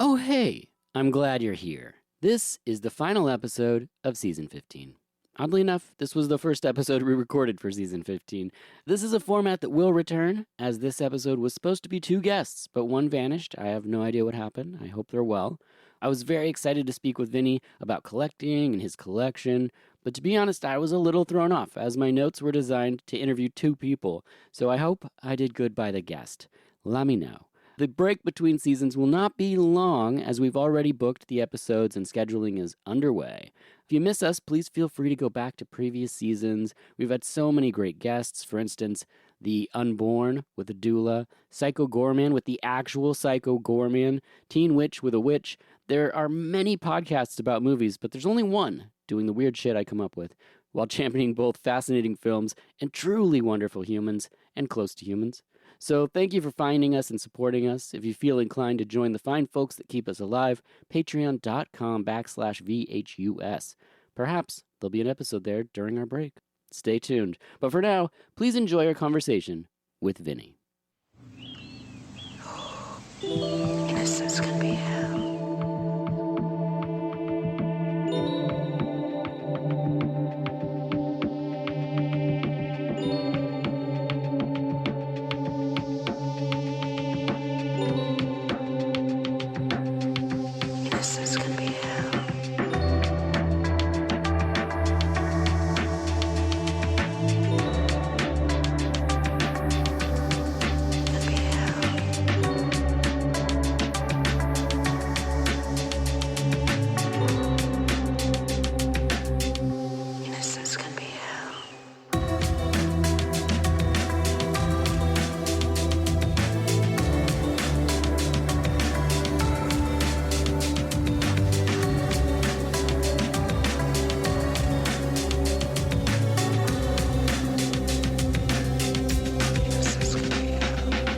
Oh, hey, I'm glad you're here. This is the final episode of Season 15. Oddly enough, this was the first episode we recorded for Season 15. This is a format that will return, as this episode was supposed to be 2 guests, but one vanished. I have no idea what happened. I hope they're well. I was very excited to speak with Vinny about collecting and his collection, but to be honest, I was a little thrown off, as my notes were designed to interview 2 people, so I hope I did good by the guest. Let me know. The break between seasons will not be long, as we've already booked the episodes and scheduling is underway. If you miss us, please feel free to go back to previous seasons. We've had so many great guests. For instance, The Unborn with a doula, Psycho Gorman with the actual Psycho Gorman, Teen Witch with a witch. There are many podcasts about movies, but there's only one doing the weird shit I come up with, while championing both fascinating films and truly wonderful humans and close to humans. So thank you for finding us and supporting us. If you feel inclined to join the fine folks that keep us alive, patreon.com/VHUS. Perhaps there'll be an episode there during our break. Stay tuned. But for now, please enjoy our conversation with Vinny. Innocence can be hell. Innocence can be hell. Can be hell. Innocence can be hell. Innocence can be hell.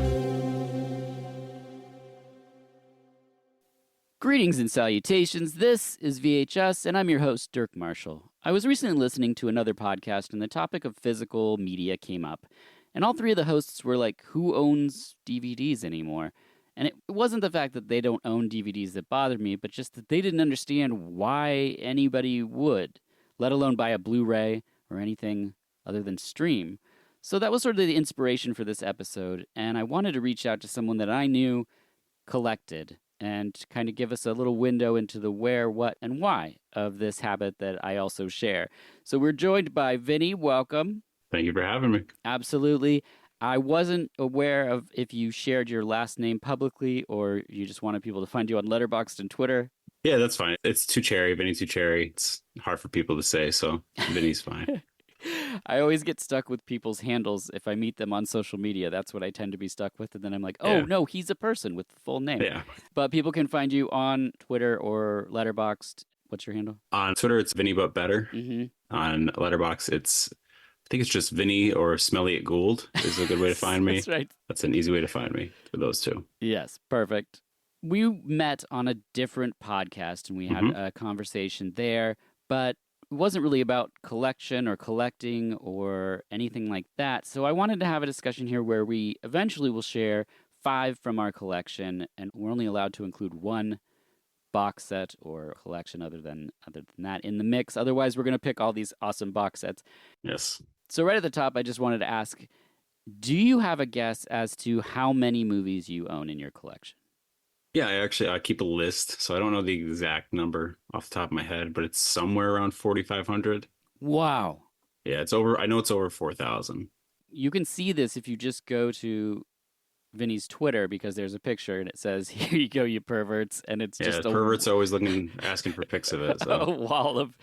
Greetings and salutations. This is VHS, and I'm your host, Dirk Marshall. I was recently listening to another podcast, and the topic of physical media came up. And all 3 of the hosts were like, who owns DVDs anymore? And it wasn't the fact that they don't own DVDs that bothered me, but just that they didn't understand why anybody would, let alone buy a Blu-ray or anything other than stream. So that was sort of the inspiration for this episode, and I wanted to reach out to someone that I knew collected and kind of give us a little window into the where, what, and why of this habit that I also share. So we're joined by Vinny. Welcome. Thank you for having me. Absolutely. I wasn't aware of if you shared your last name publicly or you just wanted people to find you on Letterboxd and Twitter. Yeah, that's fine. It's Two Cherry, Vinny Two Cherry. It's hard for people to say, so Vinny's fine. I always get stuck with people's handles if I meet them on social media. That's what I tend to be stuck with. And then I'm like, oh, Yeah. no, he's a person with the full name. Yeah. But people can find you on Twitter or Letterboxd. What's your handle? On Twitter, it's Vinny But Better. Mm-hmm. On Letterboxd, I think it's just Vinny or Smelly at Gould is a good way to find me. That's right. That's an easy way to find me for those 2. Yes, perfect. We met on a different podcast and we had a conversation there, but it wasn't really about collection or collecting or anything like that. So I wanted to have a discussion here where we eventually will share 5 from our collection, and we're only allowed to include 1 box set or collection other than that in the mix. Otherwise, we're going to pick all these awesome box sets. Yes. So right at the top, I just wanted to ask, do you have a guess as to how many movies you own in your collection? Yeah, I keep a list, so I don't know the exact number off the top of my head, but it's somewhere around 4,500. Wow. Yeah, I know it's over 4,000. You can see this if you just go to Vinny's Twitter, because there's a picture and it says, "Here you go, you perverts," and it's just perverts always asking for pics of it. So. a wall of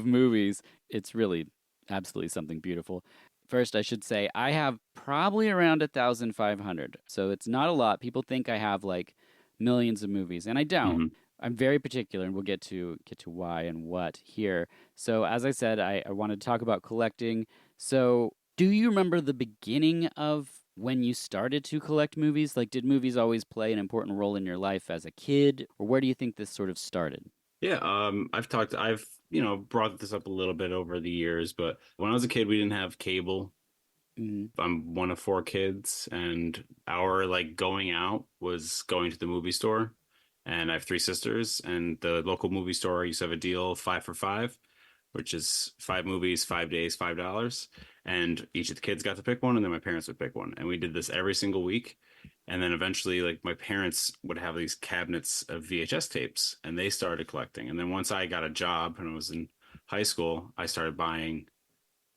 movies. It's really absolutely something beautiful. First, I should say I have probably around 1,500, so it's not a lot. People think I have like millions of movies, and I don't. Mm-hmm. I'm very particular, and we'll get to why and what here. So, as I said, I wanted to talk about collecting. So, do you remember the beginning of when you started to collect movies? Like, did movies always play an important role in your life as a kid, or where do you think this sort of started? Yeah, I've brought this up a little bit over the years, but when I was a kid, we didn't have cable. Mm-hmm. I'm one of 4 kids, and our like going out was going to the movie store. And I have three sisters, and the local movie store used to have a deal 5 for 5, which is 5 movies, 5 days, $5. And each of the kids got to pick one, and then my parents would pick one. And we did this every single week. And then eventually, like my parents would have these cabinets of VHS tapes, and they started collecting. And then once I got a job and I was in high school, I started buying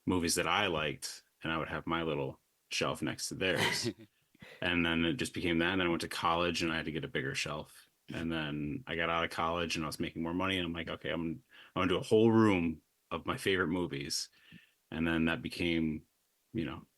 movies that I liked, and I would have my little shelf next to theirs. And then it just became that. And then I went to college and I had to get a bigger shelf. And then I got out of college and I was making more money. And I'm like, okay, I'm gonna do a whole room of my favorite movies. And then that became,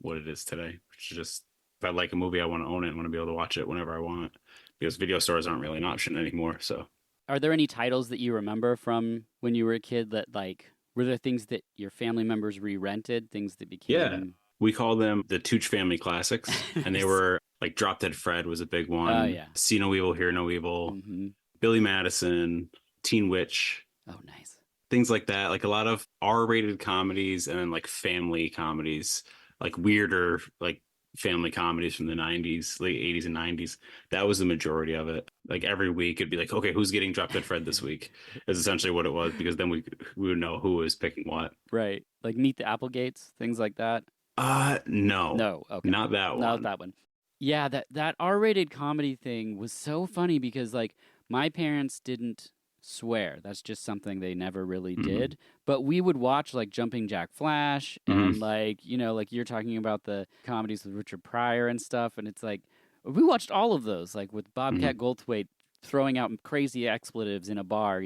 what it is today, which is just if I like a movie, I want to own it. I want to be able to watch it whenever I want because video stores aren't really an option anymore. So Are there any titles that you remember from when you were a kid that like were there things that your family members re-rented, things that yeah, became we call them the Tooch Family Classics. And they nice. were like Drop Dead Fred was a big Oh one. yeah. See No Evil, Hear No Evil. Mm-hmm. Billy Madison, Teen Witch, Oh nice. things like that. Like a lot of R-rated comedies and then like family comedies, like weirder, like family comedies from the 90s, late 80s and 90s. That was the majority of it. Like every week it'd be like, okay, who's getting Drop Dead Fred this week? Is essentially what it was because then we would know who was picking what. Right. Like Meet the Applegates, things like that. No, No, okay. not that Not one. that one. Yeah, that R-rated comedy thing was so funny because like my parents didn't swear. That's just something they never really Hmm. did. But we would watch like Jumping Jack Flash Hmm. and like, like you're talking about the comedies with Richard Pryor and stuff and it's like we watched all of those like with Hmm. Bobcat Goldthwait throwing out crazy expletives in a bar.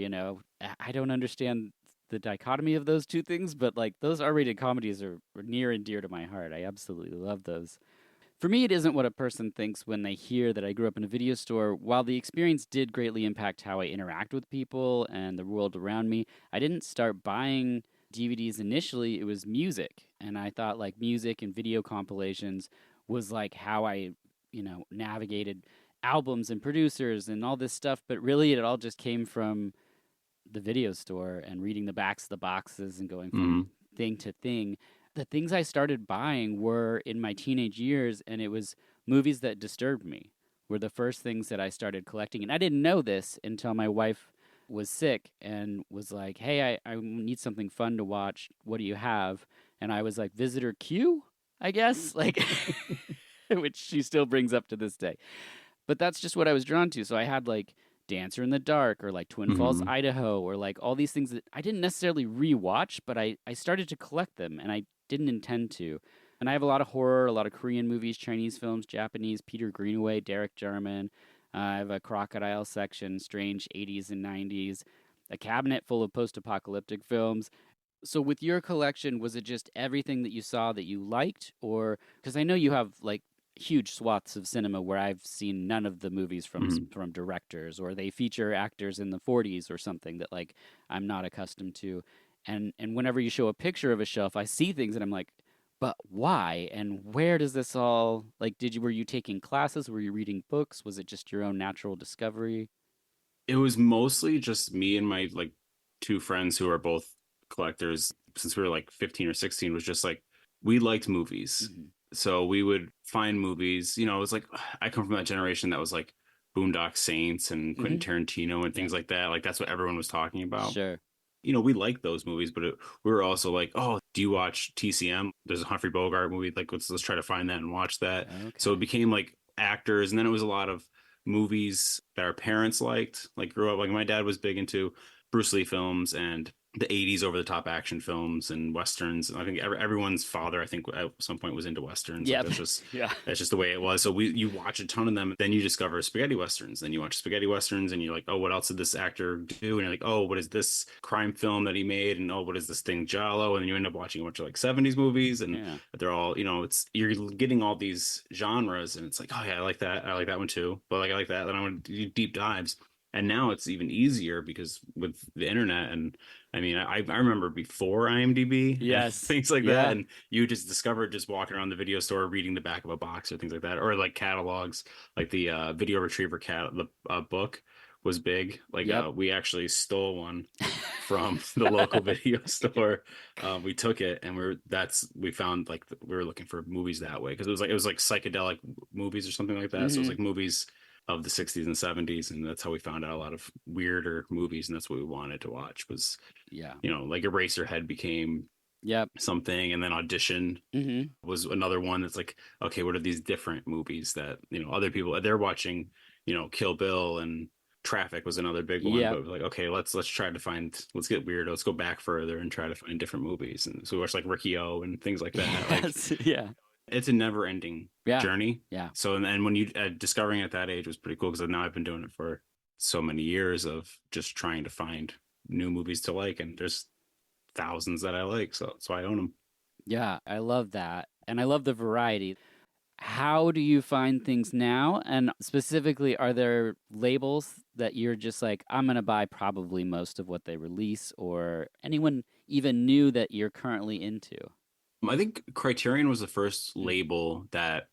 I don't understand the dichotomy of those two things, but like those R-rated comedies are near and dear to my heart. I absolutely love those. For me, it isn't what a person thinks when they hear that I grew up in a video store. While the experience did greatly impact how I interact with people and the world around me, I didn't start buying DVDs initially. It was music. And I thought like music and video compilations was like how I, navigated albums and producers and all this stuff. But really, it all just came from the video store and reading the backs of the boxes and going from Hmm. thing to thing. The things I started buying were in my teenage years, and it was movies that disturbed me were the first things that I started collecting. And I didn't know this until my wife was sick and was like, hey, I need something fun to watch. What do you have? And I was like, Visitor Q, I guess, like, which she still brings up to this day. But that's just what I was drawn to. So I had like Dancer in the Dark or like Twin Falls, Hmm. Idaho, or like all these things that I didn't necessarily rewatch, but I started to collect them and I didn't intend to. And I have a lot of horror, a lot of Korean movies, Chinese films, Japanese, Peter Greenaway, Derek Jarman. I have a crocodile section, strange 80s and 90s, a cabinet full of post apocalyptic films. So with your collection, was it just everything that you saw that you liked, or because I know you have like huge swaths of cinema where I've seen none of the movies Hmm. from directors, or they feature actors in the 40s or something that like I'm not accustomed to, and whenever you show a picture of a shelf, I see things and I'm like, but why and where does this all like? Were you taking classes? Were you reading books? Was it just your own natural discovery? It was mostly just me and my like two friends who are both collectors since we were like 15 or 16 was just like we liked movies. Hmm. So we would find movies, it was like I come from that generation that was like Boondock Saints and Quentin Hmm. Tarantino and Yeah, things like that. Like that's what everyone was talking about. sure. We liked those movies, but we were also like, oh, do you watch TCM? There's a Humphrey Bogart movie. Like, let's try to find that and watch that. So it Okay. became like actors, and then it was a lot of movies that our parents liked. Like, grew up like my dad was big into Bruce Lee films and the 80s over the top action films and westerns. And I think everyone's father, I think, at some point was into westerns. Like Yep. that's just Yeah. that's just the way it was. So you watch a ton of them, then you discover spaghetti westerns. Then you watch spaghetti westerns, and you're like, oh, what else did this actor do? And you're like, oh, what is this crime film that he made? And oh, what is this thing Giallo? And then you end up watching a bunch of like 70s movies, and Yeah. they're all, it's you're getting all these genres, and it's like, oh yeah, I like that. I like that one too. But like I like that. Then I want to do deep dives. And now it's even easier because with the internet, and I mean, I remember before IMDb and Yes. things like that, Yeah. and you just discovered just walking around the video store reading the back of a box or things like that, or like catalogs, like the Video Retriever the book was big. Like Yep. we actually stole one from the local video store. We took it, and we found like we were looking for movies that way because it was like psychedelic movies or something like that. So it was Hmm. like movies of the 60s and 70s, and that's how we found out a lot of weirder movies, and that's what we wanted to watch was, Yeah. like Eraserhead became Yep. something, and then Audition Mm-hmm. was another one that's like, okay, what are these different movies that, other people they're watching, Kill Bill, and Traffic was another big one, Yep. but like, okay, let's try to find, let's get weird, let's go back further and try to find different movies. And so we watched like Ricky O and things like that. Like, Yes. Yeah. it's a never ending Yeah. journey. Yeah. So, and when you discovering at that age was pretty cool, because now I've been doing it for so many years of just trying to find new movies to like, and there's thousands that I like, so that's why I own them. Yeah. I love that. And I love the variety. How do you find things now? And specifically, are there labels that you're just like, I'm going to buy probably most of what they release, or anyone even new that you're currently into? I think Criterion was the first Mm. label that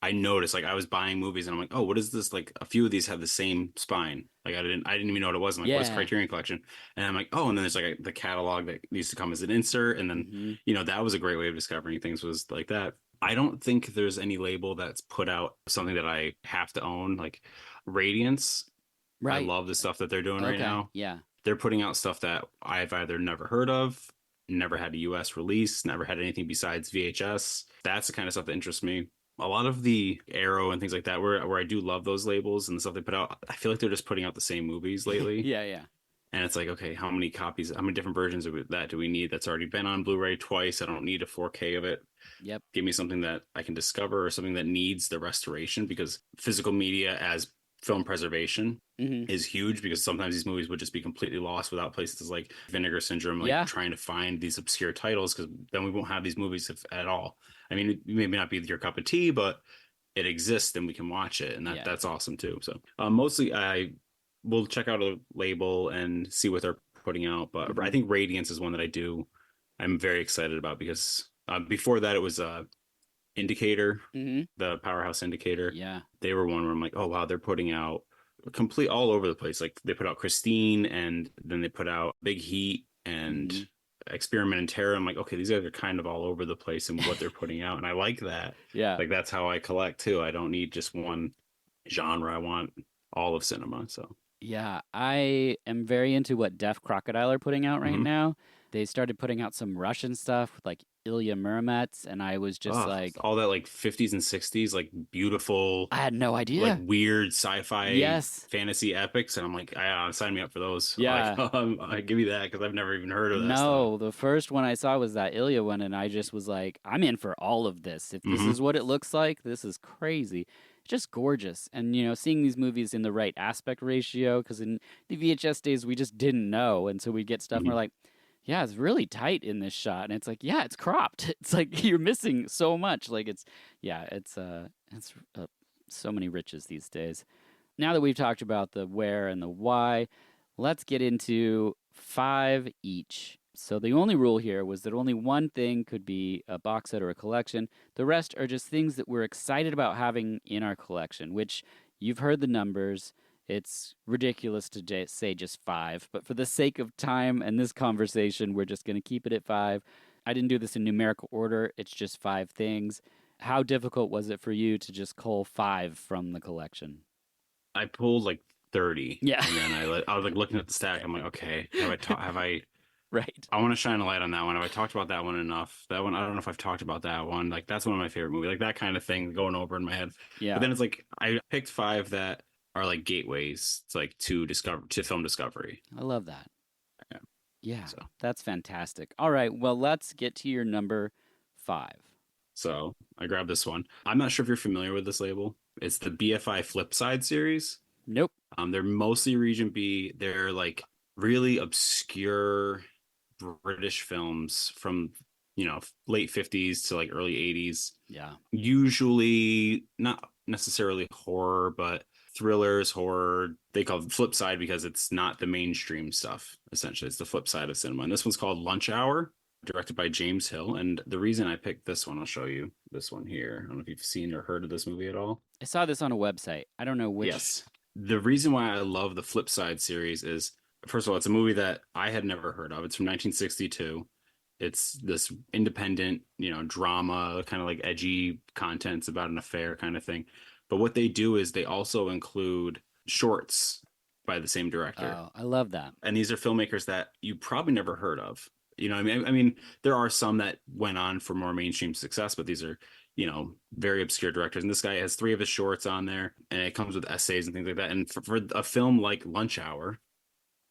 I noticed. Like, I was buying movies and I'm like, oh, what is this? Like, a few of these have the same spine. Like, I didn't even know what it was. I'm like, what's Yeah. Criterion Collection? And I'm like, oh, and then there's like the catalog that used to come as an insert, and then Hmm. that was a great way of discovering things, was like that. I don't think there's any label that's put out something that I have to own. Like Radiance, I Right. love the stuff that they're doing right Okay. now. Yeah. They're putting out stuff that I've either never heard of, never had a US release, never had anything besides VHS. That's the kind of stuff that interests me. A lot of the Arrow and things like that, where I do love those labels and the stuff they put out, I feel like they're just putting out the same movies lately. Yeah. Yeah. And it's like, okay, how many copies, how many different versions of that do we need that's already been on Blu-ray twice? I don't need a 4K of it. Yep. Give me something that I can discover, or something that needs the restoration, because physical media as film preservation Hmm. is huge, because sometimes these movies would just be completely lost without places like Vinegar Syndrome, like Yeah. trying to find these obscure titles, because then we won't have these movies at all. I mean, it may not be your cup of tea, but it exists and we can watch it, and Yeah. that's awesome too. So mostly I will check out a label and see what they're putting out, but I Mhm. think Radiance is one that I'm very excited about, because before that it was Indicator, Hmm. the Powerhouse Indicator. Yeah. They were one where I'm like, oh wow, they're putting out complete all over the place. Like, they put out Christine, and then they put out Big Heat and Mhm. Experiment and Terror. I'm like, okay, these guys are kind of all over the place in what they're putting out, and I like that. Yeah. Like, that's how I collect too. I don't need just one genre. I want all of cinema. So Yeah. I am very into what Deaf Crocodile are putting out right mhm. now. They started putting out some Russian stuff with like Ilya Muromets, and I was just Oh, like, all that like 50s and 60s, like beautiful, I had no like idea. weird sci-fi Yes. fantasy epics, and I'm like, sign me up for those. Yeah. Like, I give you that, because I've never even heard of that stuff. No, the first one I saw was that Ilya one, and I just was like, I'm in for all of this. If this Hmm. is what it looks like, this is crazy. Just gorgeous. And, seeing these movies in the right aspect ratio, because in the VHS days, we just didn't know. And so we'd get stuff and we're like, yeah, it's really tight in this shot. And it's like, yeah, it's cropped. It's like you're missing so much. Like, it's so many riches these days. Now that we've talked about the where and the why, let's get into 5 each. So the only rule here was that only one thing could be a box set or a collection. The rest are just things that we're excited about having in our collection, which you've heard the numbers. It's ridiculous to say just 5, but for the sake of time and this conversation, we're just going to keep it at 5. I didn't do this in numerical order. It's just 5 things. How difficult was it for you to just cull 5 from the collection? I pulled like 30. Yeah. And then I was like looking at the stack. I'm like, okay, Right. I want to shine a light on that one. Have I talked about that one enough? That one, I don't know if I've talked about that one. Like, that's one of my favorite movies. Like, that kind of thing going over in my head. Yeah. But then it's like, I picked 5 that are like gateways. It's like to film discovery. I love that. Yeah. Yeah. So. That's fantastic. All right. Well, let's get to your number 5. So I grabbed this one. I'm not sure if you're familiar with this label. It's the BFI Flipside series. Nope. They're mostly Region B. They're like really obscure British films from, late 50s to like early 80s. Yeah. Usually not necessarily horror, but thrillers, horror. They call it flip side because it's not the mainstream stuff. Essentially, it's the flip side of cinema. And this one's called Lunch Hour, directed by James Hill. And the reason I picked this one, I'll show you this one here. I don't know if you've seen or heard of this movie at all. I saw this on a website. I don't know which. Yes. The reason why I love the Flip Side series is, first of all, it's a movie that I had never heard of. It's from 1962. It's this independent, drama, kind of like edgy content. It's about an affair kind of thing. But what they do is they also include shorts by the same director. Oh, I love that. And these are filmmakers that you probably never heard of. You know, I mean, there are some that went on for more mainstream success, but these are, very obscure directors. And this guy has three of his shorts on there, and it comes with essays and things like that. And for a film like Lunch Hour,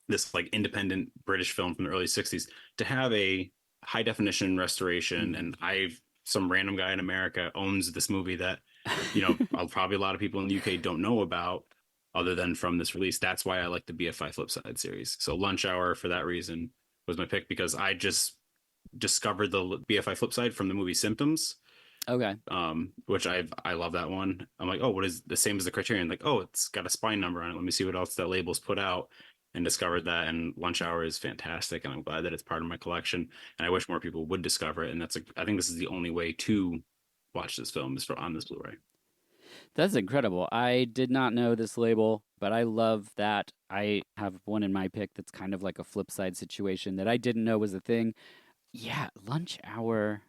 this like independent British film from the early '60s, to have a high definition restoration, Mhm. and some random guy in America owns this movie that, probably a lot of people in the UK don't know about other than from this release. That's why I like the BFI Flipside series. So Lunch Hour, for that reason, was my pick, because I just discovered the BFI Flipside from the movie Symptoms, Okay. which I love that one. I'm like, oh, what is the same as the Criterion? Like, oh, it's got a spine number on it. Let me see what else that label's put out, and discovered that. And Lunch Hour is fantastic, and I'm glad that it's part of my collection. And I wish more people would discover it. And I think this is the only way to watch this film is on this Blu-ray. That's incredible. I did not know this label, but I love that. I have one in my pick that's kind of like a flip side situation that I didn't know was a thing. Yeah, Lunch Hour.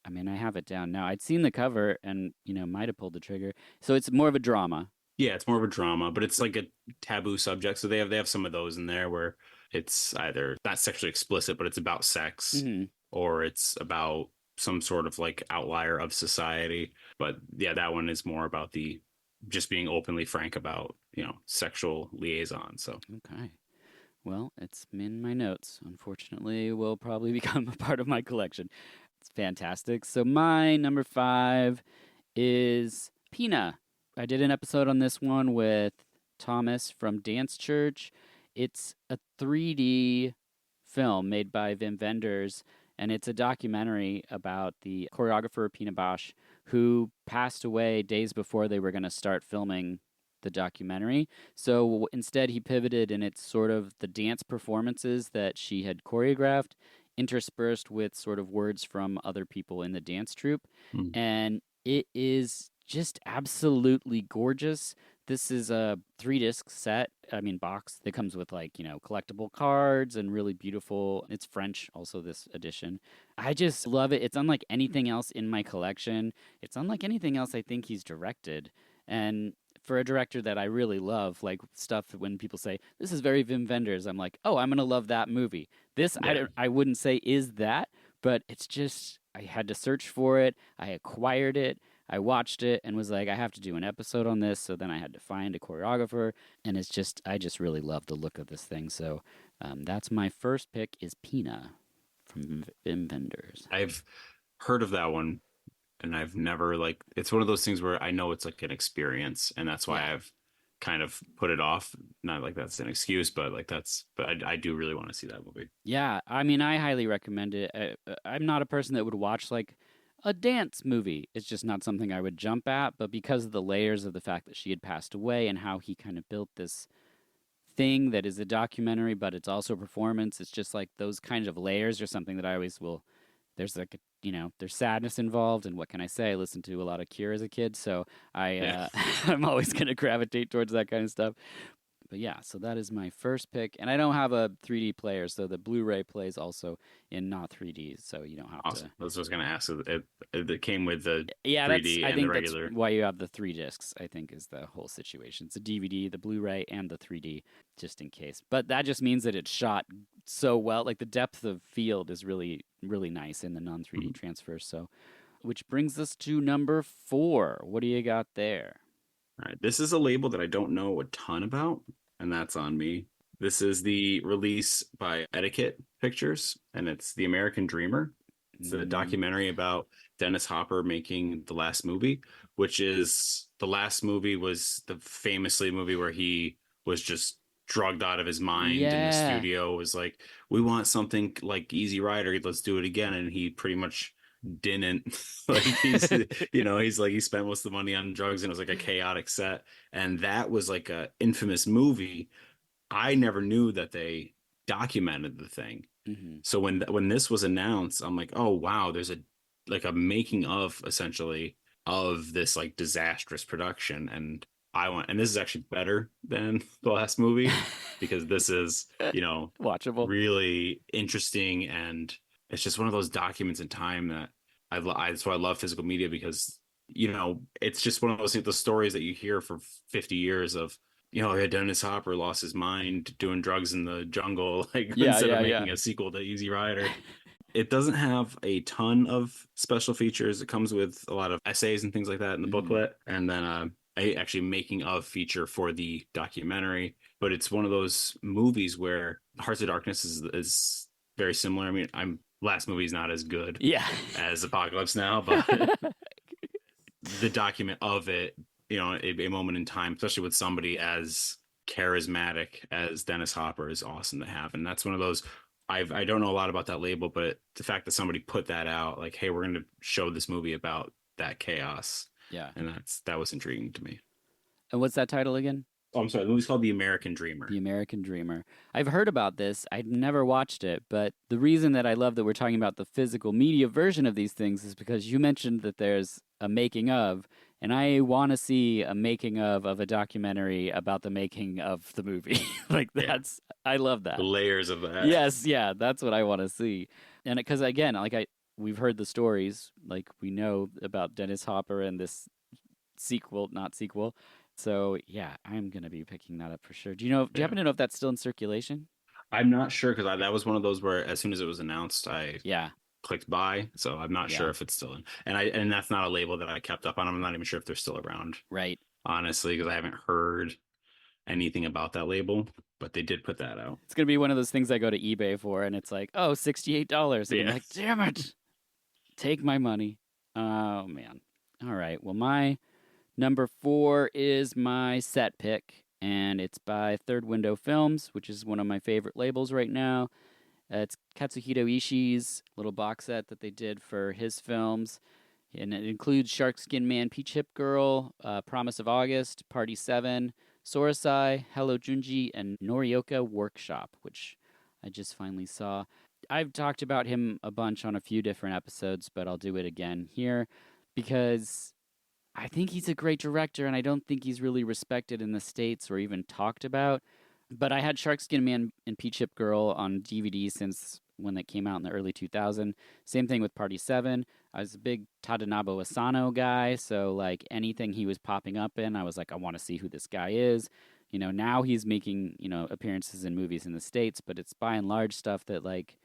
I mean, I have it down now. I'd seen the cover and, might have pulled the trigger. So it's more of a drama. Yeah, it's more of a drama, but it's like a taboo subject. So they have some of those in there where it's either not sexually explicit, but it's about sex, Hmm. or it's about some sort of like outlier of society. But yeah, that one is more about the just being openly frank about, sexual liaison. So Okay. Well, it's in my notes. Unfortunately, will probably become a part of my collection. It's fantastic. So my number 5 is Pina. I did an episode on this one with Thomas from Dance Church. It's a 3D film made by Wim Wenders, and it's a documentary about the choreographer Pina Bausch, who passed away days before they were going to start filming the documentary. So instead, he pivoted, and it's sort of the dance performances that she had choreographed, interspersed with sort of words from other people in the dance troupe. mm. And it is just absolutely gorgeous. This is a 3 disc set, box that comes with collectible cards and really beautiful. It's French, also, this edition. I just love it. It's unlike anything else in my collection. It's unlike anything else I think he's directed. And for a director that I really love, like stuff when people say, this is very Wim Wenders, I'm like, oh, I'm going to love that movie. This, Yeah. I wouldn't say is that, but it's just, I had to search for it. I acquired it. I watched it and was like, I have to do an episode on this. So then I had to find a choreographer, and I just really love the look of this thing. So that's my first pick is Pina from Wim Wenders. I've heard of that one, and I've never it's one of those things where I know it's like an experience, and that's why Yeah. I've kind of put it off. Not like that's an excuse, but I do really want to see that movie. Yeah, I mean, I highly recommend it. I'm not a person that would watch like a dance movie. It's just not something I would jump at. But because of the layers of the fact that she had passed away and how he kind of built this thing that is a documentary, but it's also a performance, it's just like those kinds of layers are something that I always will. There's there's sadness involved, and what can I say? I listened to a lot of Cure as a kid, so Yeah. I'm always going to gravitate towards that kind of stuff. But yeah, so that is my first pick, and I don't have a 3D player, so the Blu-ray plays also in not 3D, so you don't have Awesome. to. That's what I was gonna ask. It came with the Yeah, 3D I and the think that's regular. why you have the 3 discs. I think is the whole situation. It's a DVD, the Blu-ray, and the 3D, just in case. But that just means that it's shot so well. Like the depth of field is really, really nice in the non-3D Mhm. transfers. So, which brings us to number 4. What do you got there? All right. This is a label that I don't know a ton about, and that's on me. This is the release by Etiquette Pictures, and it's The American Dreamer. It's a Mm, documentary about Dennis Hopper making the last movie, which is the last movie was the famously movie where he was just drugged out of his mind, and the yeah. studio was like, we want something like Easy Rider, let's do it again. And he pretty much didn't. Like he's like he spent most of the money on drugs, and it was like a chaotic set. And that was like a infamous movie. I never knew that they documented the thing. Hmm. So when this was announced, I'm like, oh wow, there's a making of essentially of this like disastrous production. And this is actually better than the last movie, because this is, Watchable. really interesting, and it's just one of those documents in time that that's why I love physical media, because It's just one of those the stories that you hear for 50 years of, Dennis Hopper lost his mind doing drugs in the jungle, like Yeah, instead of yeah, making yeah. a sequel to Easy Rider. It doesn't have a ton of special features. It comes with a lot of essays and things like that in the Mhm. booklet, and then a actually making of feature for the documentary. But it's one of those movies where Hearts of Darkness is very similar. I mean, I'm last movie's not as good Yeah. as Apocalypse Now, but the document of it, a moment in time, especially with somebody as charismatic as Dennis Hopper, is awesome to have. And that's one of those. I don't know a lot about that label, but the fact that somebody put that out, like, hey, we're going to show this movie about that chaos, Yeah. and that was intriguing to me. And what's that title again? Oh, I'm sorry, the movie's called The American The Dreamer. American Dreamer. I've heard about this. I've never watched it, but the reason that I love that we're talking about the physical media version of these things is because you mentioned that there's a making of, and I want to see a making of a documentary about the making of the movie. Like Yeah, I love the that. layers of that. Yes, yeah, that's what I want to see. And because again, we've heard the stories, like we know about Dennis Hopper and this sequel, not sequel. So yeah, I'm gonna be picking that up for sure. Do you Yeah, happen to know if that's still in circulation? I'm not sure because that was one of those where as soon as it was announced, I Yeah, clicked buy, so I'm not sure yeah, if it's still in. And that's not a label that I kept up on. I'm not even sure if they're still around, right. honestly, because I haven't heard anything about that label, but they did put that out. It's gonna be one of those things I go to eBay for, and it's like, oh, $68, and I'm Yeah. like, damn it, take my money. Oh man. All right. Well, my number 4 is my set pick, and it's by Third Window Films, which is one of my favorite labels right now. It's Katsuhito Ishii's little box set that they did for his films, and it includes Sharkskin Man, Peach Hip Girl, Promise of August, Party 7, Sorosai, Hello Junji, and Norioka Workshop, which I just finally saw. I've talked about him a bunch on a few different episodes, but I'll do it again here because I think he's a great director, and I don't think he's really respected in the States or even talked about. But I had Sharkskin Man and Peach Hip Girl on DVD since when it came out in the early 2000s. Same thing with Party 7. I was a big Tadanobu Asano guy, so like anything he was popping up in, I was like, I want to see who this guy is. Now he's making, appearances in movies in the States, but it's by and large stuff that like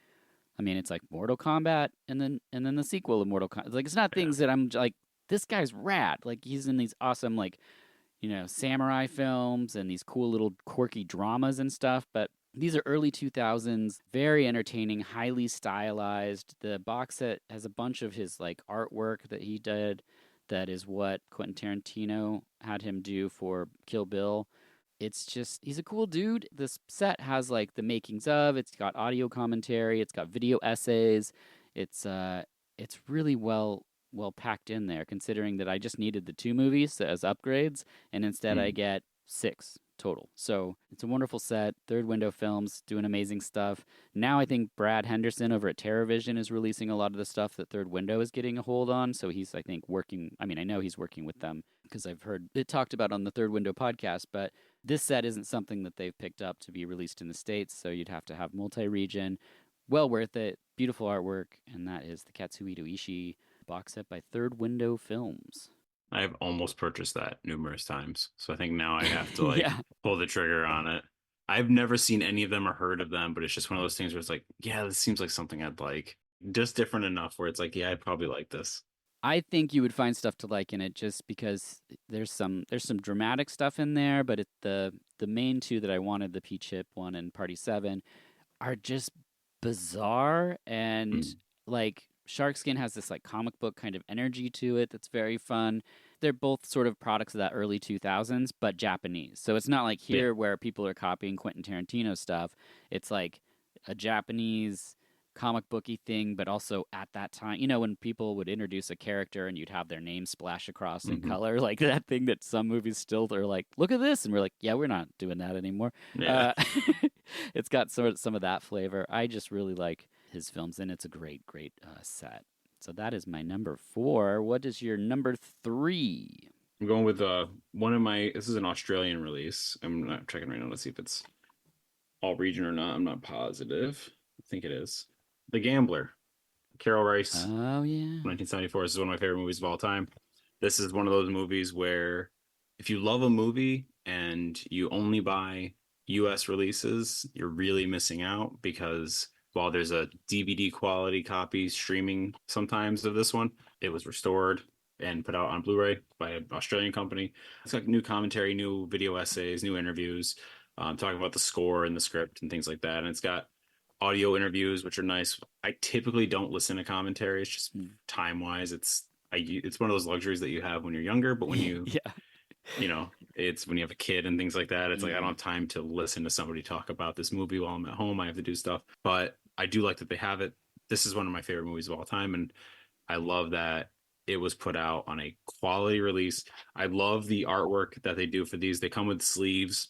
I mean, it's like Mortal Kombat and then the sequel of Mortal Kombat. Like it's not Yeah. things that I'm like this guy's rad. Like he's in these awesome like samurai films and these cool little quirky dramas and stuff. But these are early 2000s, very entertaining, highly stylized. The box set has a bunch of his like artwork that he did. That is what Quentin Tarantino had him do for Kill Bill. It's just he's a cool dude. This set has like the makings of. It's got audio commentary. It's got video essays. It's really well packed in there, considering that I just needed the 2 movies as upgrades, and instead I Mm. get 6 total. So it's a wonderful set. Third Window Films doing amazing stuff. Now I think Brad Henderson over at TerraVision is releasing a lot of the stuff that Third Window is getting a hold on. So he's I think working. I mean I know he's working with them because I've heard it talked about on the Third Window podcast, but this set isn't something that they've picked up to be released in the States, so you'd have to have multi region. Well worth it. Beautiful artwork, and that is the Katsuhito Ishii box set by Third Window Films. I've almost purchased that numerous times, so I think now I have to like Yeah. pull the trigger on it. I've never seen any of them or heard of them, but it's just one of those things where it's like, yeah, this seems like something I'd like. Just different enough where it's like, yeah, I'd probably like this. I think you would find stuff to like in it just because there's some dramatic stuff in there, but the main 2 that I wanted, the Peach Hip one and Party 7, are just bizarre and Mm. like Sharkskin has this like comic book kind of energy to it that's very fun. They're both sort of products of that early 2000s, but Japanese. So it's not like Yeah. here where people are copying Quentin Tarantino stuff. It's like a Japanese comic booky thing, but also at that time, when people would introduce a character and you'd have their name splash across in Hmm. color, like that thing that some movies still are like, look at this, and we're like, yeah, we're not doing that anymore. Yeah. Uh, it's got some of that flavor. I just really like his films, and it's a great set. So that is my number 4. What is your number 3? I'm going with one of my this is an Australian release. I'm not checking right now to see if it's all region or not. I'm not positive. I think it is. The Gambler. Carol Rice, Oh yeah. 1974. This is one of my favorite movies of all time. This is one of those movies where if you love a movie and you only buy US releases, you're really missing out because while there's a DVD quality copy streaming sometimes of this one, it was restored and put out on Blu-ray by an Australian company. It's got new commentary, new video essays, new interviews, talking about the score and the script and things like that. And it's got audio interviews, which are nice. I typically don't listen to commentary. It's just time wise. It's one of those luxuries that you have when you're younger, but when Yeah. it's when you have a kid and things like that. It's like I don't Mhm. have time to listen to somebody talk about this movie while I'm at home. I have to do stuff, but I do like that they have it. This is one of my favorite movies of all time, and I love that it was put out on a quality release. I love the artwork that they do for these. They come with sleeves.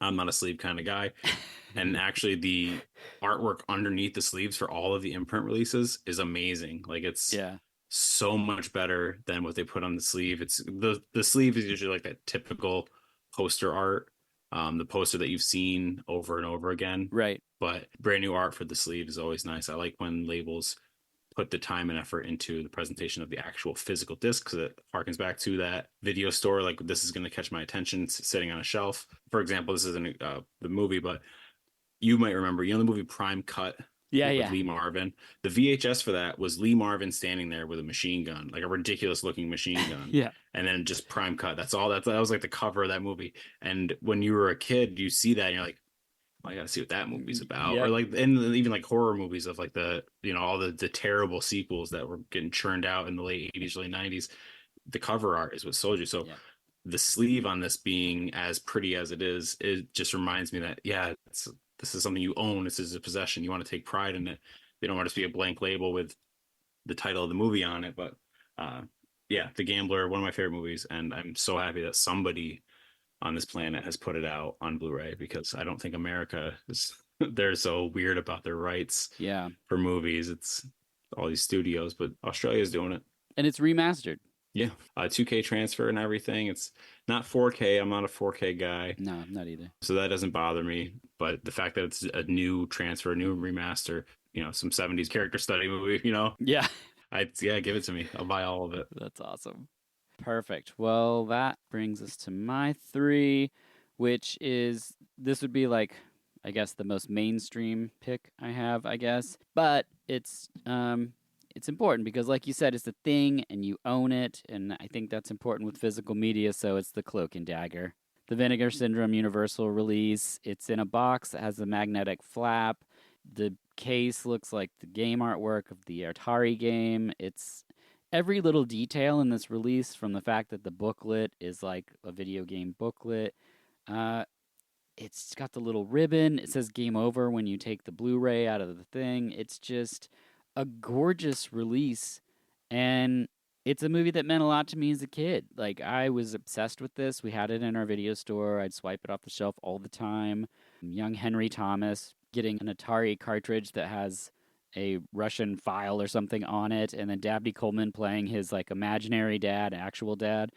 I'm not a sleeve kind of guy. And actually, the artwork underneath the sleeves for all of the imprint releases is amazing. Like it's Yeah. so much better than what they put on the sleeve. It's the sleeve is usually like that typical poster art, the poster that you've seen over and over again. Right. But brand new art for the sleeve is always nice. I like when labels put the time and effort into the presentation of the actual physical disc because it harkens back to that video store. Like this is going to catch my attention sitting on a shelf. For example, this isn't the movie, but you might remember, the movie Prime Cut Yeah. with Yeah. Lee Marvin. The VHS for that was Lee Marvin standing there with a machine gun, like a ridiculous looking machine gun. Yeah. And then just Prime Cut. That's all that was like the cover of that movie. And when you were a kid, you see that and you're like, well, I gotta see what that movie's about. Or Yep. like and even like horror movies of like all the terrible sequels that were getting churned out in the late 80s, early 90s. The cover art is what sold you. So Yeah. the sleeve on this being as pretty as it is, it just reminds me that this is something you own. This is a possession. You want to take pride in it. They don't want it to be a blank label with the title of the movie on it. But yeah, The Gambler, one of my favorite movies, and I'm so happy that somebody on this planet has put it out on Blu-ray because I don't think America is they're so weird about their rights Yeah. for movies. It's all these studios, but Australia's doing it. And it's remastered. Yeah, 2K transfer and everything. It's not 4K. I'm not a 4K guy, No, I'm not either. so that doesn't bother me. But the fact that it's a new transfer, a new remaster, some 70s character study movie, Yeah. yeah, give it to me. I'll buy all of it. That's awesome. Perfect. Well, that brings us to my three, which is this would be like, I guess, the most mainstream pick I have, I guess. But it's important because like you said, it's a thing and you own it, and I think that's important with physical media, so it's the Cloak and Dagger. The Vinegar Syndrome Universal release. It's in a box that has a magnetic flap. The case looks like the game artwork of the Atari game. It's every little detail in this release, from the fact that the booklet is like a video game booklet. Uh, it's got the little ribbon. It says game over when you take the Blu-ray out of the thing. It's just a gorgeous release. And it's a movie that meant a lot to me as a kid. Like, I was obsessed with this. We had it in our video store. I'd swipe it off the shelf all the time. Young Henry Thomas getting an Atari cartridge that has a Russian file or something on it, and then Dabney Coleman playing his like imaginary dad, actual dad.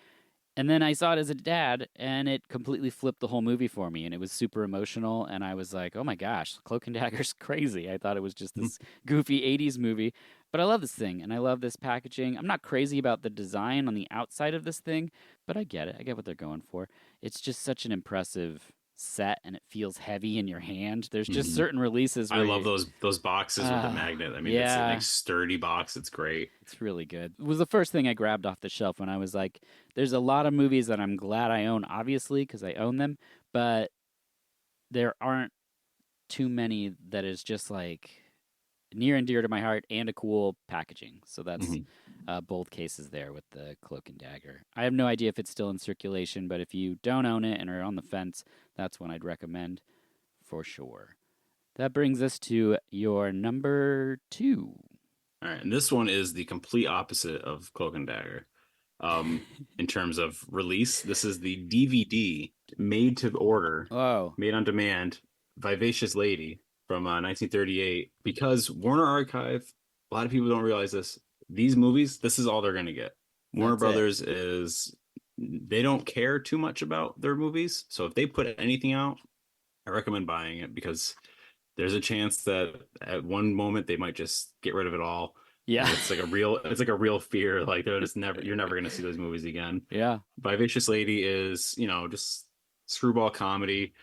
And then I saw it as a dad, and it completely flipped the whole movie for me, and it was super emotional. And I was like, "Oh my gosh, Cloak and Dagger's crazy!" I thought it was just this goofy '80s movie, but I love this thing, and I love this packaging. I'm not crazy about the design on the outside of this thing, but I get it. I get what they're going for. It's just such an impressive set, and it feels heavy in your hand. There's just Mhm. certain releases I where love those boxes with the magnet. I mean, it's a yeah, nice sturdy box. It's great. it's really good. It was the first thing I grabbed off the shelf when I was like, there's a lot of movies that I'm glad I own, obviously, because I own them, but there aren't too many that is just like near and dear to my heart and a cool packaging. So that's Mhm. both cases there with the Cloak and Dagger. I have no idea if it's still in circulation, but if you don't own it and are on the fence, that's one I'd recommend for sure. That brings us to your number two. All right, and this one is the complete opposite of Cloak and Dagger. In terms of release, this is the DVD made to order, Oh, made on demand, Vivacious Lady from 1938. Because Warner Archive, a lot of people don't realize this. These movies, this is all they're going to get. Warner that's it. Brothers they don't care too much about their movies. So if they put anything out, I recommend buying it because there's a chance that at one moment they might just get rid of it all. Yeah. it's like a real fear. Like they're just never, you're never going to see those movies again. Yeah. Vivacious Lady is, just screwball comedy.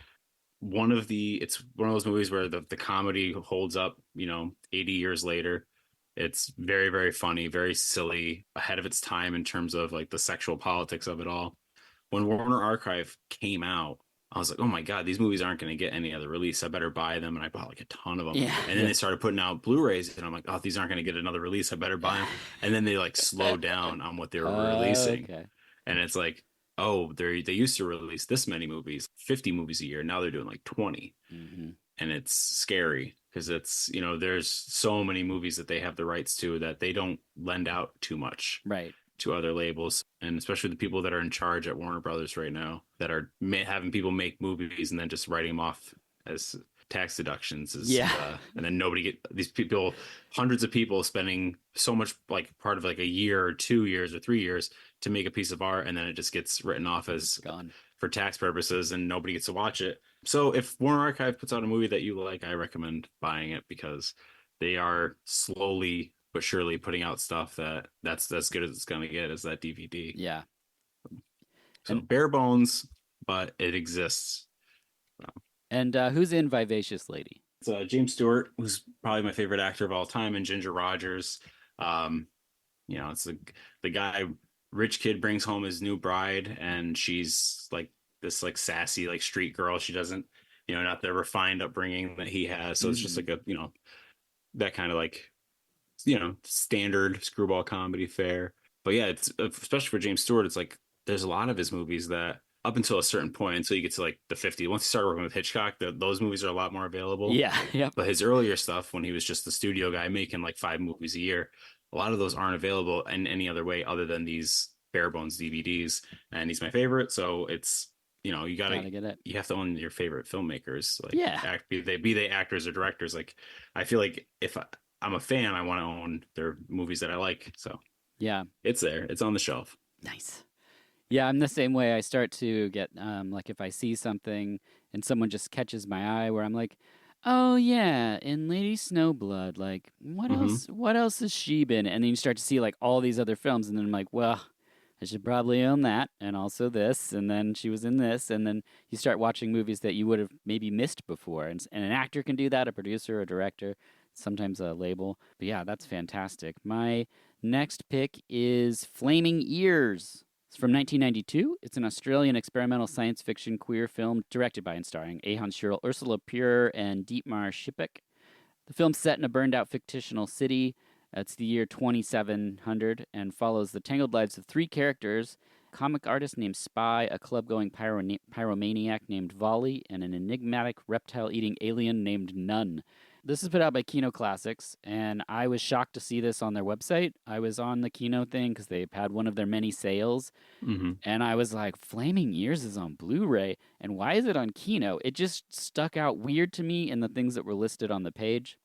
It's one of those movies where the comedy holds up, 80 years later. It's very, very funny, very silly, ahead of its time in terms of like the sexual politics of it all. When Warner Archive came out, I was like, oh my God, these movies aren't going to get any other release. I better buy them. And I bought like a ton of them. Yeah. And then they started putting out Blu-rays, and I'm like, oh, these aren't going to get another release. I better buy them. And then they like slowed down on what they were releasing. Okay. And it's like, oh, they used to release this many movies, 50 movies a year. Now they're doing like 20. Hmm. And it's scary because there's so many movies that they have the rights to that they don't lend out too much Right. to other labels, and especially the people that are in charge at Warner Brothers right now that are having people make movies and then just writing them off as tax deductions Yeah. and then nobody get these people, hundreds of people spending so much, like part of like a year or 2 years or 3 years to make a piece of art, and then it just gets written off as Gone. for tax purposes and nobody gets to watch it. So if Warner Archive puts out a movie that you like, I recommend buying it because they are slowly but surely putting out stuff that's as good as it's going to get as that DVD. Yeah. So And bare bones, but it exists. who's in Vivacious Lady? It's James Stewart, who's probably my favorite actor of all time, and Ginger Rogers. Um, it's the guy, rich kid brings home his new bride, and she's like this like sassy like street girl. She doesn't, not the refined upbringing that he has. So it's just like that kind of like standard screwball comedy fare. But yeah, it's especially for James Stewart, it's like there's a lot of his movies that up until a certain point, until you get to like the 50s, once you start working with Hitchcock, those movies are a lot more available. Yeah. Yep. But his earlier stuff, when he was just the studio guy making like 5 movies a year, a lot of those aren't available in any other way other than these bare bones DVDs. And he's my favorite, so it's you Gotta get it. you have to own your favorite filmmakers, like Yeah. be they actors or directors. Like I feel like if I'm a fan, I want to own their movies that I like. So Yeah. it's there, it's on the shelf. Nice. Yeah, I'm the same way. I start to get like if I see something and someone just catches my eye, where I'm like, oh yeah, in Lady Snowblood, like what Mm-hmm. else? What else has she been? And then you start to see like all these other films, and then I'm like, well, I should probably own that, and also this, and then she was in this, and then you start watching movies that you would have maybe missed before, and an actor can do that, a producer, a director, sometimes a label. But yeah, that's fantastic. My next pick is Flaming Ears. It's from 1992. It's an Australian experimental science fiction queer film directed by and starring Ahan Shirl, Ursula Pure, and Dietmar Schipek. The film's set in a burned out fictional city. It's the year 2700 and follows the tangled lives of 3 characters: a comic artist named Spy, a club going pyromaniac named Volley, and an enigmatic reptile eating alien named Nun. This is put out by Kino Classics, and I was shocked to see this on their website. I was on the Kino thing because they've had one of their many sales, Mm-hmm. and I was like, Flaming Ears is on Blu-ray, and why is it on Kino? It just stuck out weird to me in the things that were listed on the page,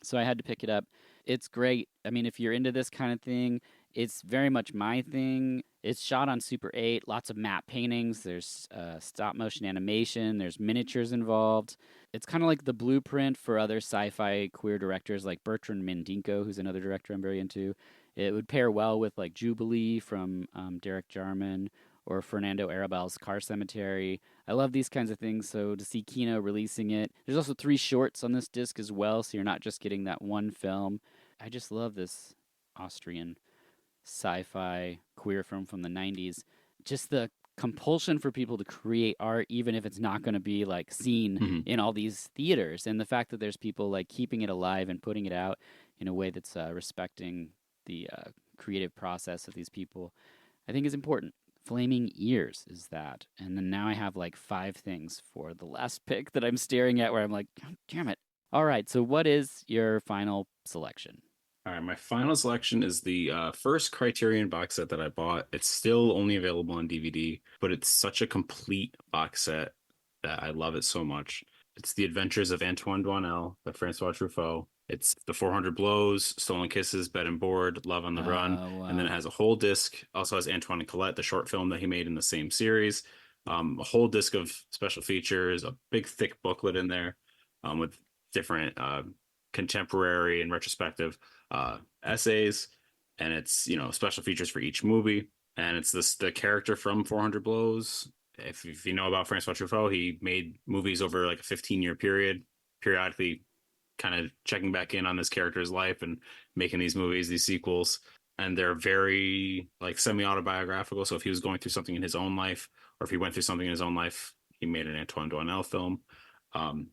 so I had to pick it up. It's great. I mean, if you're into this kind of thing, it's very much my thing. It's shot on Super 8, lots of matte paintings, there's stop motion animation, there's miniatures involved. It's kind of like the blueprint for other sci-fi queer directors like Bertrand Mandinko, who's another director I'm very into. It would pair well with like Jubilee from Derek Jarman or Fernando Arrabal's Car Cemetery. I love these kinds of things, so to see Kino releasing it. There's also 3 shorts on this disc as well, so you're not just getting that one film. I just love this Austrian sci-fi queer film from the 90s. Just the compulsion for people to create art, even if it's not going to be like seen Mm-hmm. in all these theaters, and the fact that there's people like keeping it alive and putting it out in a way that's respecting the creative process of these people, I think is important. Flaming Ears is that. And then now I have like 5 things for the last pick that I'm staring at where I'm like, "God damn it." All right, so what is your final selection? All right, my final selection is the first Criterion box set that I bought. It's still only available on DVD, but it's such a complete box set that I love it so much. It's The Adventures of Antoine Doinel by Francois Truffaut. It's The 400 Blows, Stolen Kisses, Bed and Board, Love on the Run, Oh, and then it wow. has a whole disc. Also has Antoine and Colette, the short film that he made in the same series. A whole disc of special features, a big thick booklet in there with different contemporary and retrospective essays, and it's special features for each movie, and it's the character from 400 Blows. If you know about Francois Truffaut, he made movies over like a 15-year period, periodically kind of checking back in on this character's life and making these movies, these sequels. And they're very like semi-autobiographical. So if he was going through something in his own life, or if he went through something in his own life, he made an Antoine Doinel film. Um,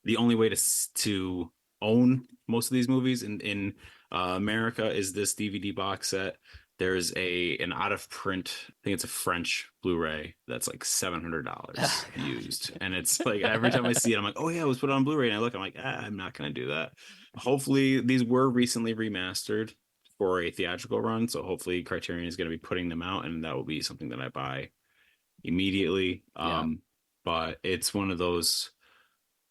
the only way to own most of these movies in America is this DVD box set. There's an out of print, I think it's a French Blu-ray that's like $700 used, and it's like every time I see it, I'm like, oh yeah, let's put it on Blu-ray. And I look, I'm like, I'm not gonna do that. Hopefully, these were recently remastered for a theatrical run, so hopefully Criterion is going to be putting them out, and that will be something that I buy immediately. Yeah. But it's one of those,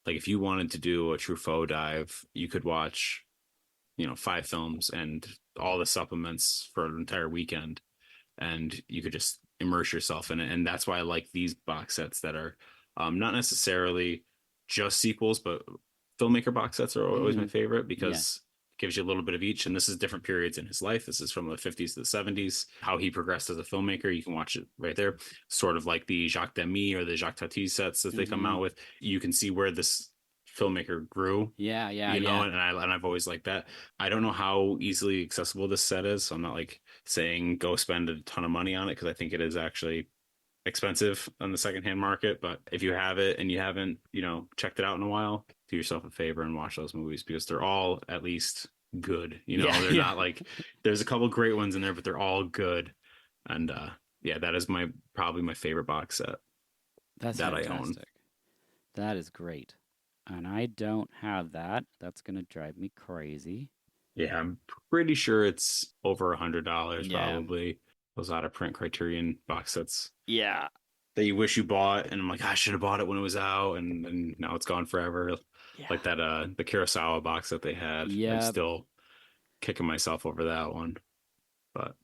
like, if you wanted to do a Truffaut dive, you could watch 5 films and all the supplements for an entire weekend, and you could just immerse yourself in it. And that's why I like these box sets that are not necessarily just sequels, but filmmaker box sets are always my favorite, because it gives you a little bit of each. And this is different periods in his life. This is from the 50s to the 70s, how he progressed as a filmmaker. You can watch it right there. Sort of like the Jacques Demy or the Jacques Tati sets that they come out with. You can see where this filmmaker grew. Yeah. And I've always liked that. I don't know how easily accessible this set is, so I'm not like saying go spend a ton of money on it, because I think it is actually expensive on the secondhand market. But if you have it and you haven't checked it out in a while, do yourself a favor and watch those movies, because they're all at least good. They're not like, there's a couple great ones in there, but they're all good. And that is probably my favorite box set That's that fantastic. I own. That is great. And I don't have that. That's going to drive me crazy. Yeah, I'm pretty sure it's over $100 Yeah. probably. Those out of print Criterion box sets Yeah. that you wish you bought, and I'm like, I should have bought it when it was out, and now it's gone forever. Yeah. Like that the Kurosawa box that they had. Yeah. I'm still kicking myself over that one. But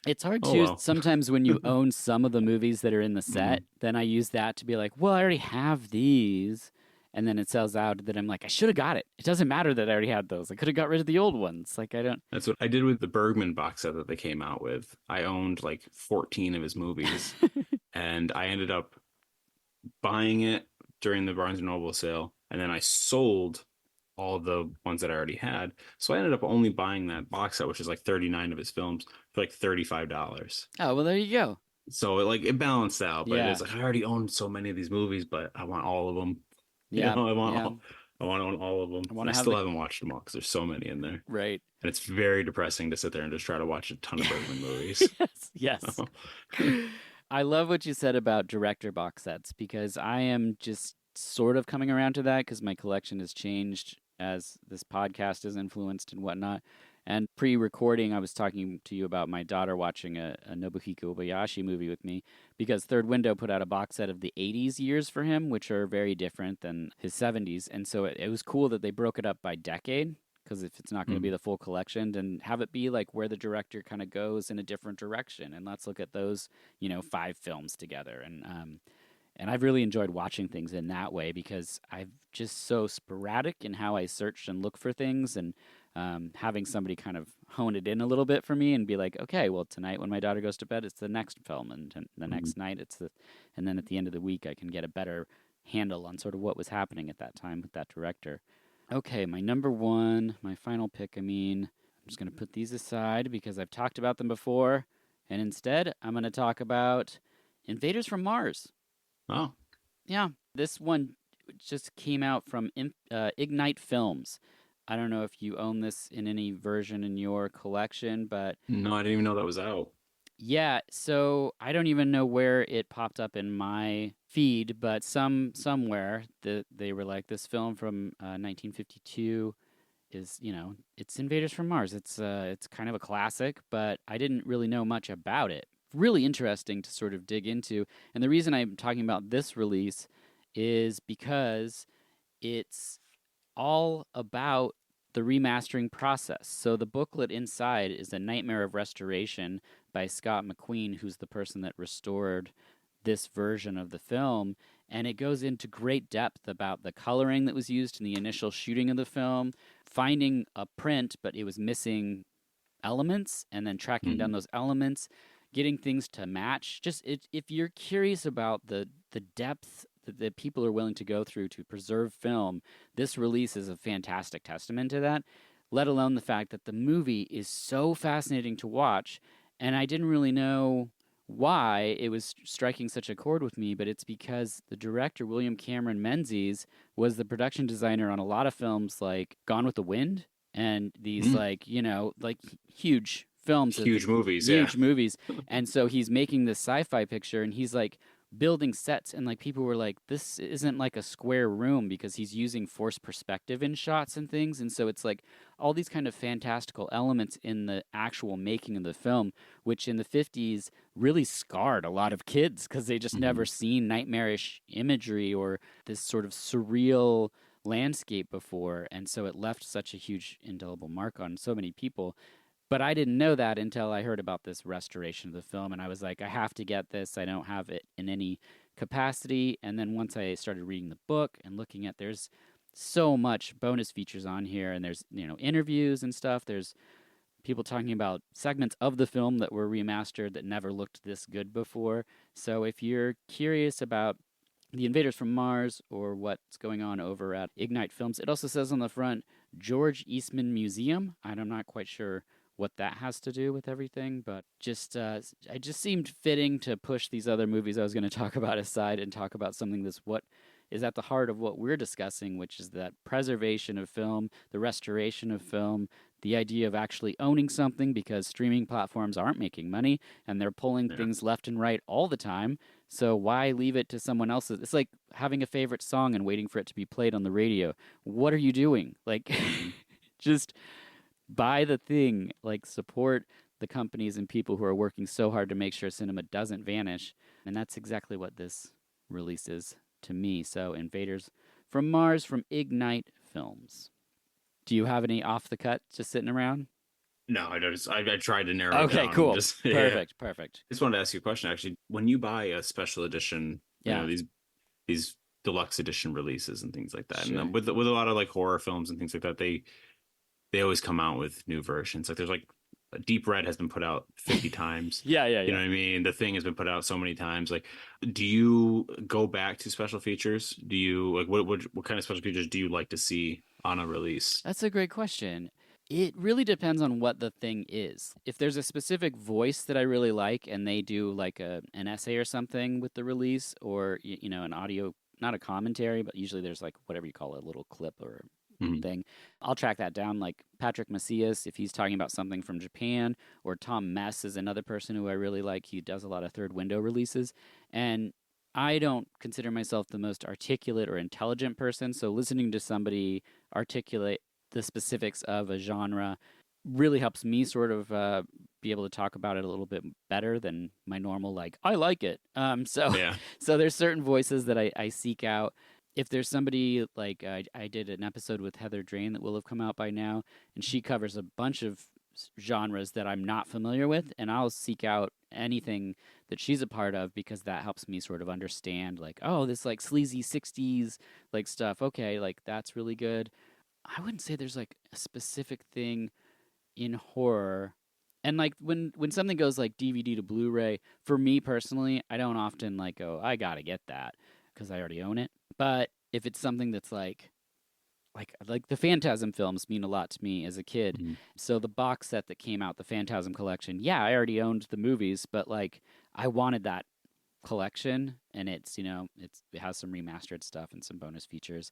it's hard oh too well. sometimes when you own some of the movies that are in the set, then I use that to be like, well, I already have these. And then it sells out, that I'm like, I should have got it. It doesn't matter that I already had those. I could have got rid of the old ones. Like, I don't. That's what I did with the Bergman box set that they came out with. I owned like 14 of his movies, and I ended up buying it during the Barnes and Noble sale, and then I sold all the ones that I already had. So I ended up only buying that box set, which is like 39 of his films, for like $35. Oh, well, there you go. So it balanced out, but Yeah. it's like I already owned so many of these movies, but I want all of them. Yeah. I want to own all of them. I still haven't watched them all because there's so many in there. Right. And it's very depressing to sit there and just try to watch a ton of Bergman movies. Yes. I love what you said about director box sets, because I am just sort of coming around to that, because my collection has changed as this podcast is influenced and whatnot. And pre-recording, I was talking to you about my daughter watching a Nobuhiko Obayashi movie with me, because Third Window put out a box set of the 80s years for him, which are very different than his 70s. And so it was cool that they broke it up by decade, because if it's not going to be the full collection, then have it be like where the director kind of goes in a different direction. And let's look at those, 5 films together. And I've really enjoyed watching things in that way, because I'm just so sporadic in how I search and look for things, and having somebody kind of hone it in a little bit for me and be like, okay, well, tonight when my daughter goes to bed, it's the next film, and the next night and then at the end of the week, I can get a better handle on sort of what was happening at that time with that director. Okay, my number one, my final pick, I'm just going to put these aside because I've talked about them before, and instead, I'm going to talk about Invaders from Mars. Oh. Yeah, this one just came out from Ignite Films. I don't know if you own this in any version in your collection, but No, I didn't even know that was out. yeah, so I don't even know where it popped up in my feed, but somewhere they were like, this film from 1952 is, it's Invaders from Mars. It's kind of a classic, but I didn't really know much about it. Really interesting to sort of dig into. And the reason I'm talking about this release is because it's all about the remastering process. So the booklet inside is A Nightmare of Restoration by Scott McQueen, who's the person that restored this version of the film. and it goes into great depth about the coloring that was used in the initial shooting of the film, finding a print, but it was missing elements, and then tracking down Mhm. those elements, getting things to match. If you're curious about the depth that people are willing to go through to preserve film, this release is a fantastic testament to that. Let alone the fact that the movie is so fascinating to watch, and I didn't really know why it was striking such a chord with me, but it's because the director William Cameron Menzies was the production designer on a lot of films like Gone with the Wind and these Mm. like huge films that Huge movies, yeah. huge movies. And so he's making this sci-fi picture, and he's like building sets, and like people were like, this isn't like a square room, because he's using forced perspective in shots and things. And so it's like all these kind of fantastical elements in the actual making of the film, which in the 50s really scarred a lot of kids because they just never Mhm. seen nightmarish imagery or this sort of surreal landscape before. And so it left such a huge indelible mark on so many people. But I didn't know that until I heard about this restoration of the film, and I was like, I have to get this. I don't have it in any capacity. And then once I started reading the book and looking at, there's so much bonus features on here, and there's interviews and stuff. There's people talking about segments of the film that were remastered that never looked this good before. So if you're curious about the Invaders from Mars or what's going on over at Ignite Films, it also says on the front George Eastman Museum. I'm not quite sure what that has to do with everything, but I just seemed fitting to push these other movies I was going to talk about aside and talk about something that's what is at the heart of what we're discussing, which is that preservation of film, the restoration of film, the idea of actually owning something, because streaming platforms aren't making money and they're pulling Yeah. things left and right all the time. So why leave it to someone else's? It's like having a favorite song and waiting for it to be played on the radio. What are you doing? Like, Mhm. just buy the thing. Like, support the companies and people who are working so hard to make sure cinema doesn't vanish. And that's exactly what this release is to me. So, Invaders from Mars from Ignite Films. Do you have any off the cut just sitting around? No, I noticed. I tried to narrow it Okay, down. cool. Just yeah. Perfect, perfect. Just wanted to ask you a question. Actually, when you buy a special edition, Yeah, these deluxe edition releases and things like that, and sure. with a lot of like horror films and things like that, they always come out with new versions. Like there's like Deep Red has been put out 50 times. Yeah, yeah, You know yeah. what I mean? The Thing has been put out so many times. Like, do you go back to special features? Do you like what kind of special features do you like to see on a release? That's a great question. It really depends on what the thing is. If there's a specific voice that I really like and they do like an essay or something with the release, or an audio, not a commentary, but usually there's like whatever you call it, a little clip or Mhm. thing. I'll track that down. Like Patrick Macias, if he's talking about something from Japan, or Tom Mess is another person who I really like. He does a lot of third window releases. And I don't consider myself the most articulate or intelligent person. So listening to somebody articulate the specifics of a genre really helps me sort of be able to talk about it a little bit better than my normal, like, I like it. So Yeah. so there's certain voices that I seek out. If there's somebody like I did an episode with Heather Drain that will have come out by now, and she covers a bunch of genres that I'm not familiar with, and I'll seek out anything that she's a part of, because that helps me sort of understand, like, oh, this like sleazy 60s like stuff. Okay, like that's really good. I wouldn't say there's like a specific thing in horror. And like when something goes like DVD to Blu-ray, for me personally, I don't often like go, I got to get that because I already own it. But if it's something that's like the Phantasm films mean a lot to me as a kid. Mhm. So the box set that came out, the Phantasm collection, yeah, I already owned the movies, but like I wanted that collection, and it has some remastered stuff and some bonus features,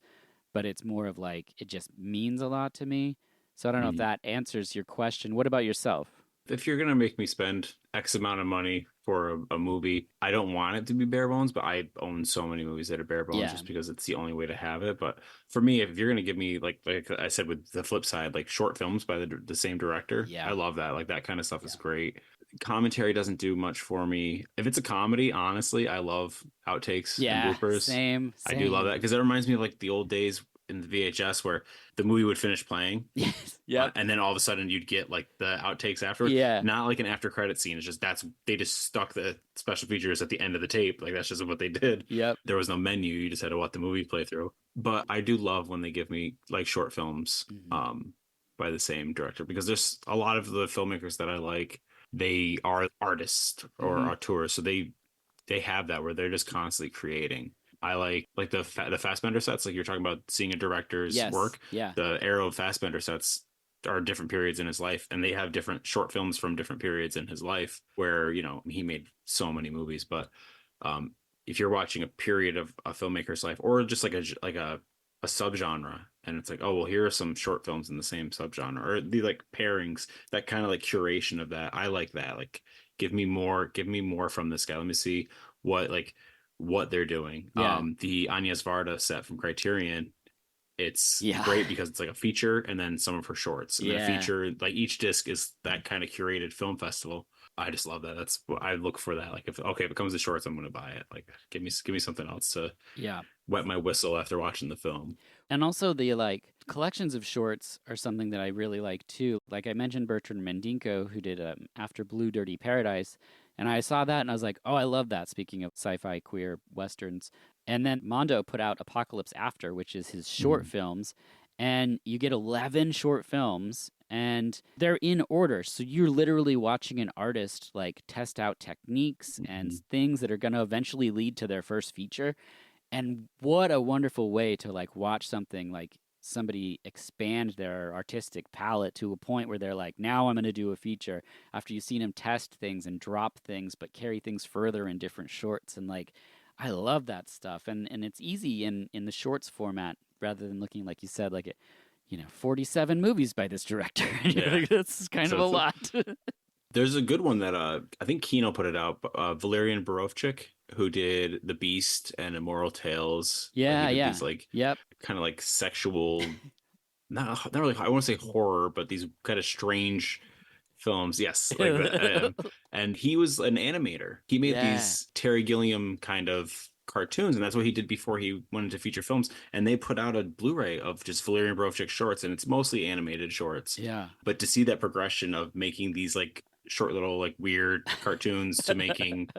but it's more of like it just means a lot to me. So I don't know if Mhm. that answers your question. What about yourself? If you're gonna make me spend X amount of money for a movie, I don't want it to be bare bones, but I own so many movies that are bare bones Yeah. just because it's the only way to have it. But for me, if you're gonna give me like I said with the flip side, like short films by the same director, I Yeah. love that. Like that kind of stuff is Yeah. great. Commentary doesn't do much for me. If it's a comedy, honestly, I love outtakes and Yeah. bloopers. Same. I do love Same. that because it reminds me of like the old days. in the VHS where the movie would finish playing, Yes. Yep. and then all of a sudden you'd get like the outtakes afterwards. Yeah. Not like an after credit scene. It's just they just stuck the special features at the end of the tape. Like that's just what they did. Yep. There was no menu. You just had to let the movie play through. But I do love when they give me like short films by the same director, because there's a lot of the filmmakers that I like, they are artists or auteurs. So they have that where they're just constantly creating. I like the Fassbender sets, like you're talking about seeing a director's work. Yeah. The Arrow Fassbender sets are different periods in his life, and they have different short films from different periods in his life where, you know, he made so many movies. But if you're watching a period of a filmmaker's life, or just like a subgenre, and it's like, oh well, here are some short films in the same subgenre, or the like pairings, that kind of like curation of that, I like that. Like give me more from this guy. Let me see what they're doing. Yeah. The Agnes Varda set from Criterion, it's great because it's like a feature and then some of her shorts, and then a feature, like each disc is that kind of curated film festival. I just love that. That's what I look for. That like if it comes to shorts, I'm going to buy it. Like give me something else to wet my whistle after watching the film. And also the like collections of shorts are something that I really like too. Like I mentioned Bertrand Mandinko, who did After Blue Dirty Paradise, and I saw that and I was like, oh, I love that. Speaking of sci-fi queer westerns. And then Mondo put out Apocalypse After, which is his short films, and you get 11 short films, and they're in order. So you're literally watching an artist like test out techniques and things that are going to eventually lead to their first feature. And what a wonderful way to like watch something, like somebody expand their artistic palette to a point where they're like, now I'm going to do a feature, after you've seen them test things and drop things, but carry things further in different shorts. And like, I love that stuff. And it's easy in the shorts format, rather than looking, like you said, like, 47 movies by this director. Like, that's kind of a lot. There's a good one that I think Kino put it out. Valerian Borovchik, who did The Beast and Immoral Tales. Yeah, these like kind of like sexual, not really. I want to say horror, but these kind of strange films. Yes, like that. And he was an animator. He made these Terry Gilliam kind of cartoons, and that's what he did before he went into feature films. And they put out a Blu-ray of just Valerian Borovchik shorts, and it's mostly animated shorts. Yeah. But to see that progression of making these like short little like weird cartoons to making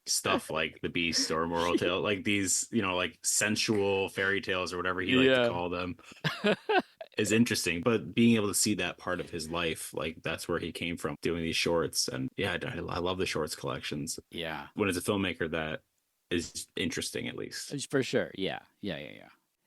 stuff like The Beast or Moral Tale, like these, like sensual fairy tales or whatever he liked to call them, is interesting. But being able to see that part of his life, like that's where he came from, doing these shorts. And I love the shorts collections. Yeah. When it's a filmmaker that is interesting, at least. For sure. Yeah.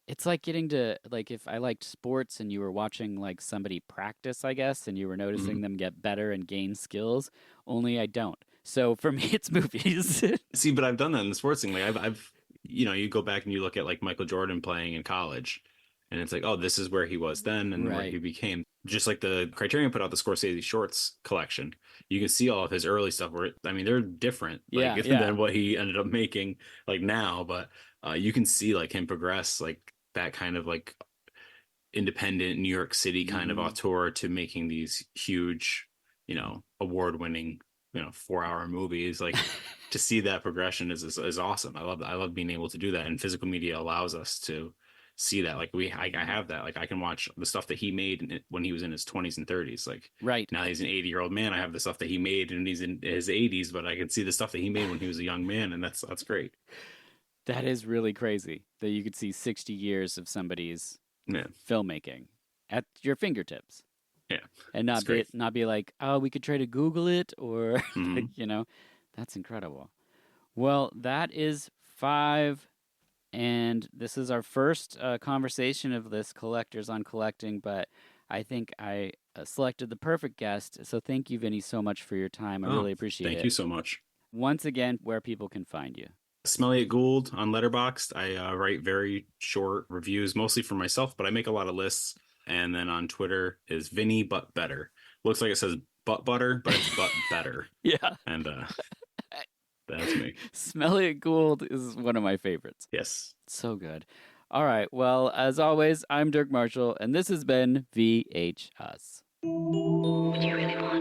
It's like getting to, like, if I liked sports and you were watching like somebody practice, I guess, and you were noticing them get better and gain skills, only I don't. So for me, it's movies. See, but I've done that in the sports thing. Like I've you go back and you look at like Michael Jordan playing in college, and it's like, oh, this is where he was then and where he became. Just like the Criterion put out the Scorsese Shorts collection, you can see all of his early stuff where, they're different than what he ended up making like now. But you can see like him progress, like that kind of like independent New York City kind of auteur to making these huge, award-winning, 4-hour movies. Like to see that progression is awesome. I love being able to do that, and physical media allows us to see that. Like I have that. Like I can watch the stuff that he made when he was in his 20s and 30s. Like now he's an 80-year-old man. I have the stuff that he made and he's in his 80s, but I can see the stuff that he made when he was a young man, and that's great. That is really crazy that you could see 60 years of somebody's filmmaking at your fingertips. Yeah. And not be like, oh, we could try to Google it, or that's incredible. Well, that is 5. And this is our first conversation of this Collectors on Collecting, but I think I selected the perfect guest. So thank you, Vinny, so much for your time. I really appreciate it. Thank you so much. Once again, where people can find you. Smelly at Gould on Letterboxd. I write very short reviews, mostly for myself, but I make a lot of lists. And then on Twitter is Vinny But Better. Looks like it says butt butter, but it's but better. Yeah. And that's me. Smelly at Gould is one of my favorites. Yes. So good. All right. Well, as always, I'm Dirk Marshall, and this has been VHS. You really want